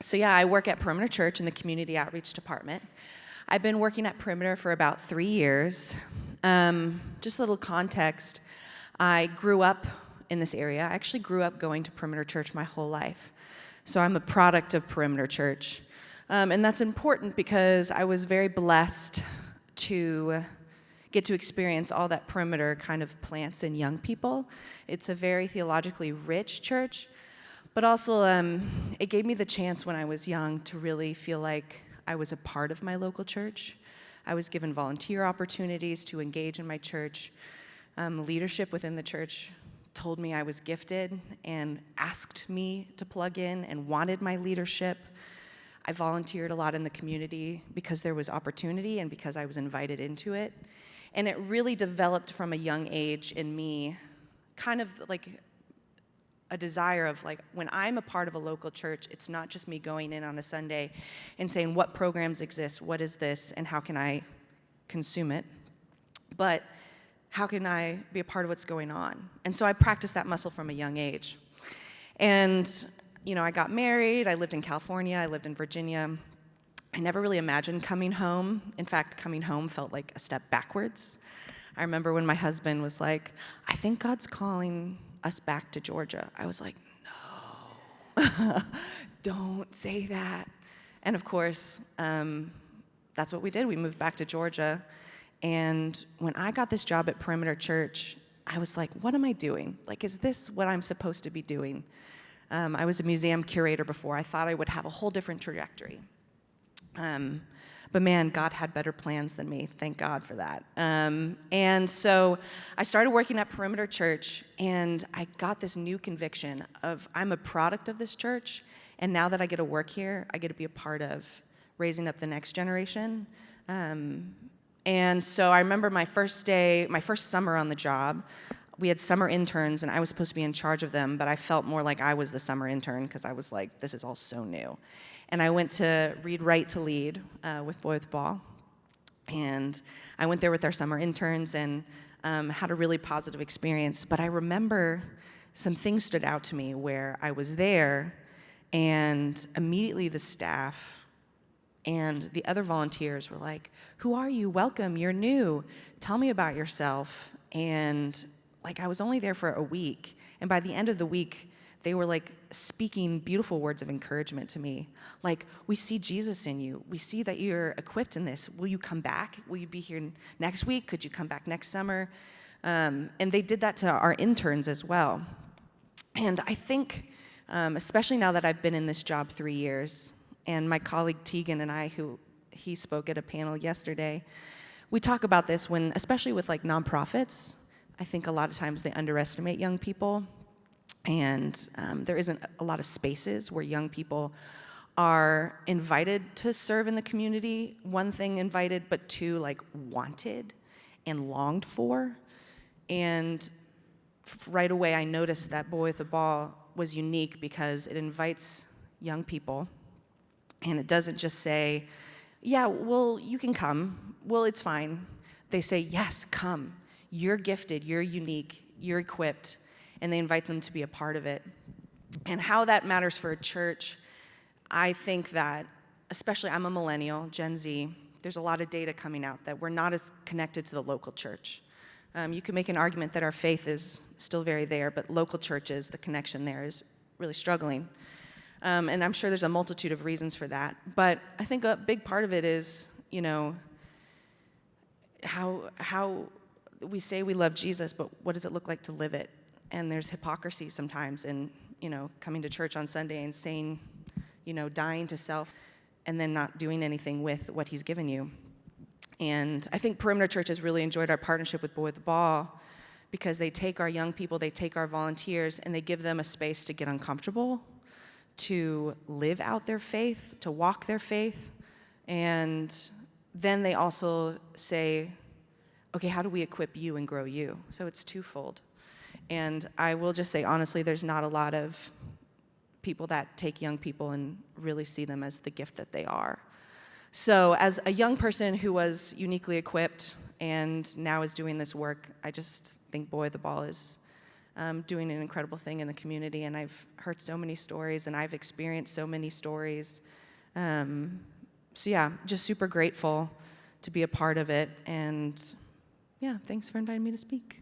So yeah, I work at Perimeter Church in the Community Outreach Department. I've been working at Perimeter for about 3 years. Just a little context, I grew up in this area. I actually grew up going to Perimeter Church my whole life. So I'm a product of Perimeter Church. And that's important because I was very blessed to get to experience all that Perimeter kind of plants in young people. It's a very theologically rich church, but also it gave me the chance when I was young to really feel like I was a part of my local church. I was given volunteer opportunities to engage in my church. Leadership within the church told me I was gifted and asked me to plug in and wanted my leadership. I volunteered a lot in the community because there was opportunity and because I was invited into it. And it really developed from a young age in me kind of like a desire of like, when I'm a part of a local church, it's not just me going in on a Sunday and saying what programs exist, what is this, and how can I consume it, but how can I be a part of what's going on? And so I practiced that muscle from a young age. And, you know, I got married, I lived in California, I lived in Virginia. I never really imagined coming home. In fact, coming home felt like a step backwards. I remember when my husband was like, I think God's calling us back to Georgia. I was like, no, don't say that. And of course, that's what we did. We moved back to Georgia. And when I got this job at Perimeter Church, I was like, what am I doing? Like, is this what I'm supposed to be doing? I was a museum curator before. I thought I would have a whole different trajectory. But man, God had better plans than me. Thank God for that. And so I started working at Perimeter Church, and I got this new conviction of I'm a product of this church, and now that I get to work here, I get to be a part of raising up the next generation. And so I remember my first summer on the job. We had summer interns, and I was supposed to be in charge of them, but I felt more like I was the summer intern because I was like, this is all so new. And I went to Read, Write to Lead with Boy with the Ball. And I went there with our summer interns and had a really positive experience. But I remember some things stood out to me where I was there, and immediately the staff and the other volunteers were like, who are you? Welcome, you're new. Tell me about yourself. And like, I was only there for a week. And by the end of the week, they were like speaking beautiful words of encouragement to me. Like, we see Jesus in you. We see that you're equipped in this. Will you come back? Will you be here next week? Could you come back next summer? And they did that to our interns as well. And I think, especially now that I've been in this job 3 years, and my colleague Tegan and I, he spoke at a panel yesterday, we talk about this when, especially with like nonprofits, I think a lot of times they underestimate young people, and there isn't a lot of spaces where young people are invited to serve in the community. One thing, invited, but two, like wanted and longed for. And right away I noticed that Boy with the Ball was unique because it invites young people, and it doesn't just say, yeah, well, you can come. Well, it's fine. They say, yes, come. You're gifted, you're unique, you're equipped, and they invite them to be a part of it. And how that matters for a church, I think that, especially I'm a millennial, Gen Z, there's a lot of data coming out that we're not as connected to the local church. You can make an argument that our faith is still very there, but local churches, the connection there is really struggling. And I'm sure there's a multitude of reasons for that. But I think a big part of it is, you know, how we say we love Jesus, but what does it look like to live it? And there's hypocrisy sometimes in, you know, coming to church on Sunday and saying, you know, dying to self, and then not doing anything with what he's given you. And I think Perimeter Church has really enjoyed our partnership with Boy with the Ball because they take our young people, they take our volunteers, and they give them a space to get uncomfortable, to live out their faith, to walk their faith. And then they also say, okay, how do we equip you and grow you? So it's twofold. And I will just say, honestly, there's not a lot of people that take young people and really see them as the gift that they are. So as a young person who was uniquely equipped and now is doing this work, I just think Boy with the Ball is doing an incredible thing in the community, and I've heard so many stories, and I've experienced so many stories. So yeah, just super grateful to be a part of it, and yeah, thanks for inviting me to speak.